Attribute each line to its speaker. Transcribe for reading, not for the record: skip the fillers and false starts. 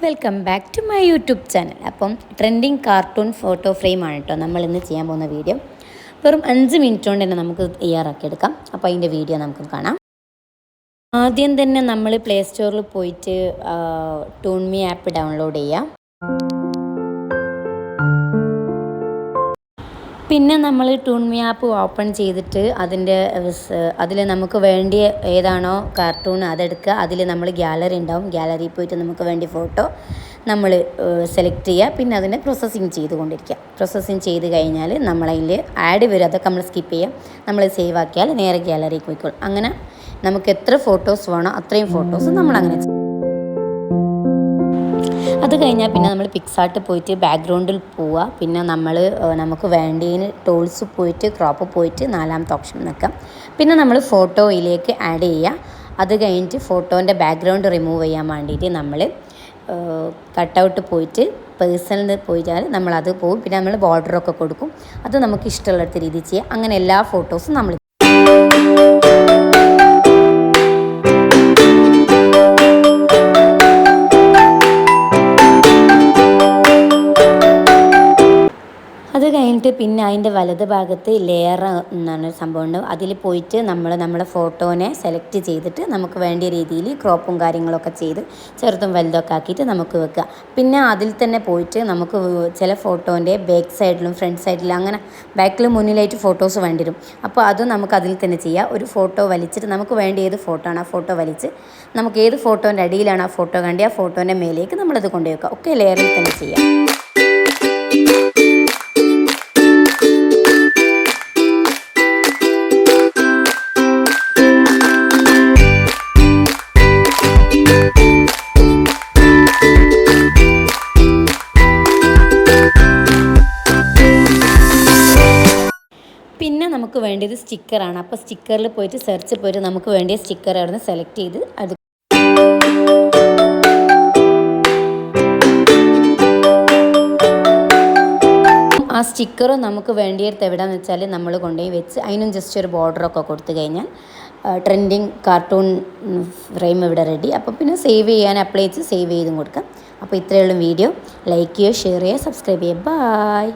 Speaker 1: Welcome back to my YouTube channel. അപ്പം trending cartoon photo ഫ്രെയിമാണ് കേട്ടോ നമ്മൾ ഇന്ന് ചെയ്യാൻ പോകുന്ന വീഡിയോ. വെറും 5 മിനിറ്റ് കൊണ്ട് തന്നെ നമുക്ക് തയ്യാറാക്കിയെടുക്കാം. അപ്പോൾ അതിൻ്റെ വീഡിയോ നമുക്ക് കാണാം. ആദ്യം തന്നെ നമ്മൾ പ്ലേ സ്റ്റോറിൽ പോയിട്ട് ടൂൺമി ആപ്പ് ഡൗൺലോഡ് ചെയ്യാം. പിന്നെ നമ്മൾ ടൂൺമി ആപ്പ് ഓപ്പൺ ചെയ്തിട്ട് അതിൽ നമുക്ക് വേണ്ടിയ ഏതാണോ കാർട്ടൂൺ അതെടുക്കുക. അതിൽ നമ്മൾ ഗ്യാലറി ഉണ്ടാവും. ഗ്യാലറിയിൽ പോയിട്ട് നമുക്ക് വേണ്ടിയ ഫോട്ടോ നമ്മൾ സെലക്ട് ചെയ്യുക. പിന്നെ അതിനെ പ്രോസസ്സിങ് ചെയ്തുകൊണ്ടിരിക്കുക. പ്രോസസ്സിങ് ചെയ്ത് കഴിഞ്ഞാൽ നമ്മളതിൽ ആഡ് വരും. അതൊക്കെ നമ്മൾ സ്കിപ്പ് ചെയ്യാം. നമ്മൾ സേവ് ആക്കിയാൽ നേരെ ഗ്യാലറിക്ക് പോയിക്കോളും. അങ്ങനെ നമുക്ക് എത്ര ഫോട്ടോസ് വേണോ അത്രയും ഫോട്ടോസ് നമ്മളങ്ങനെ ചെയ്യും. അത് കഴിഞ്ഞാൽ പിന്നെ നമ്മൾ പിക്സാർട്ട് പോയിട്ട് ബാക്ക്ഗ്രൗണ്ടിൽ പോവുക. പിന്നെ നമുക്ക് വേണ്ടതിന് ടൂൾസ് പോയിട്ട് ക്രോപ്പ് പോയിട്ട് 4ാമത്തെ ഓപ്ഷൻ നിൽക്കാം. പിന്നെ നമ്മൾ ഫോട്ടോയിലേക്ക് ആഡ് ചെയ്യുക. അത് കഴിഞ്ഞിട്ട് ഫോട്ടോൻ്റെ ബാക്ക്ഗ്രൗണ്ട് റിമൂവ് ചെയ്യാൻ വേണ്ടിയിട്ട് നമ്മൾ കട്ടൗട്ട് പോയിട്ട് പേഴ്സണൽ പോയിട്ടാൽ നമ്മളത് പോകും. പിന്നെ നമ്മൾ ബോർഡറൊക്കെ കൊടുക്കും. അത് നമുക്ക് ഇഷ്ടമുള്ള രീതി ചെയ്യാം. അങ്ങനെ എല്ലാ ഫോട്ടോസും നമ്മൾ അത് കഴിഞ്ഞിട്ട് പിന്നെ അതിൻ്റെ വലത് ഭാഗത്ത് ലെയർ എന്നാണ് സംഭവം ഉണ്ടാവും. അതിൽ പോയിട്ട് നമ്മുടെ ഫോട്ടോനെ സെലക്ട് ചെയ്തിട്ട് നമുക്ക് വേണ്ടിയ രീതിയിൽ ക്രോപ്പും കാര്യങ്ങളൊക്കെ ചെയ്ത് ചെറുതും വലുതൊക്കെ ആക്കിയിട്ട് നമുക്ക് വെക്കുക. പിന്നെ അതിൽ തന്നെ പോയിട്ട് നമുക്ക് ചില ഫോട്ടോൻ്റെ ബാക്ക് സൈഡിലും ഫ്രണ്ട് സൈഡിലും അങ്ങനെ ബാക്കിലും മുന്നിലായിട്ട് ഫോട്ടോസ് വേണ്ടി വരും. അപ്പോൾ അതും നമുക്ക് അതിൽ തന്നെ ചെയ്യാം. ഒരു ഫോട്ടോ വലിച്ചിട്ട് നമുക്ക് വേണ്ട ഏത് ഫോട്ടോ ആണ് ആ ഫോട്ടോ വലിച്ച് നമുക്ക് ഏത് ഫോട്ടോൻ്റെ അടിയിലാണ് ആ ഫോട്ടോ കണ്ടി ആ ഫോട്ടോൻ്റെ മേലേക്ക് നമ്മളത് കൊണ്ടുവയ്ക്കുക. ഒക്കെ ലെയറിൽ തന്നെ ചെയ്യാം. പിന്നെ നമുക്ക് വേണ്ടത് സ്റ്റിക്കറാണ്. അപ്പോൾ സ്റ്റിക്കറിൽ പോയിട്ട് സെർച്ച് പോയിട്ട് നമുക്ക് വേണ്ടിയ സ്റ്റിക്കർ അവിടെ നിന്ന് സെലക്ട് ചെയ്ത് അത് ആ സ്റ്റിക്കറും നമുക്ക് വേണ്ടിയെടുത്ത് എവിടെയാണെന്ന് വെച്ചാൽ നമ്മൾ കൊണ്ടുപോയി വെച്ച് അതിനും ജസ്റ്റ് ഒരു ബോർഡറൊക്കെ കൊടുത്തു കഴിഞ്ഞാൽ ട്രെൻഡിങ് കാർട്ടൂൺ ഫ്രെയിം ഇവിടെ റെഡി. അപ്പോൾ പിന്നെ സേവ് ചെയ്യാൻ അപ്ലൈ ചെയ്ത് സേവ് ചെയ്തും കൊടുക്കാം. അപ്പോൾ ഇത്രയുള്ള വീഡിയോ ലൈക്ക് ചെയ്യുക, ഷെയർ ചെയ്യുക, സബ്സ്ക്രൈബ് ചെയ്യുക. ബൈ.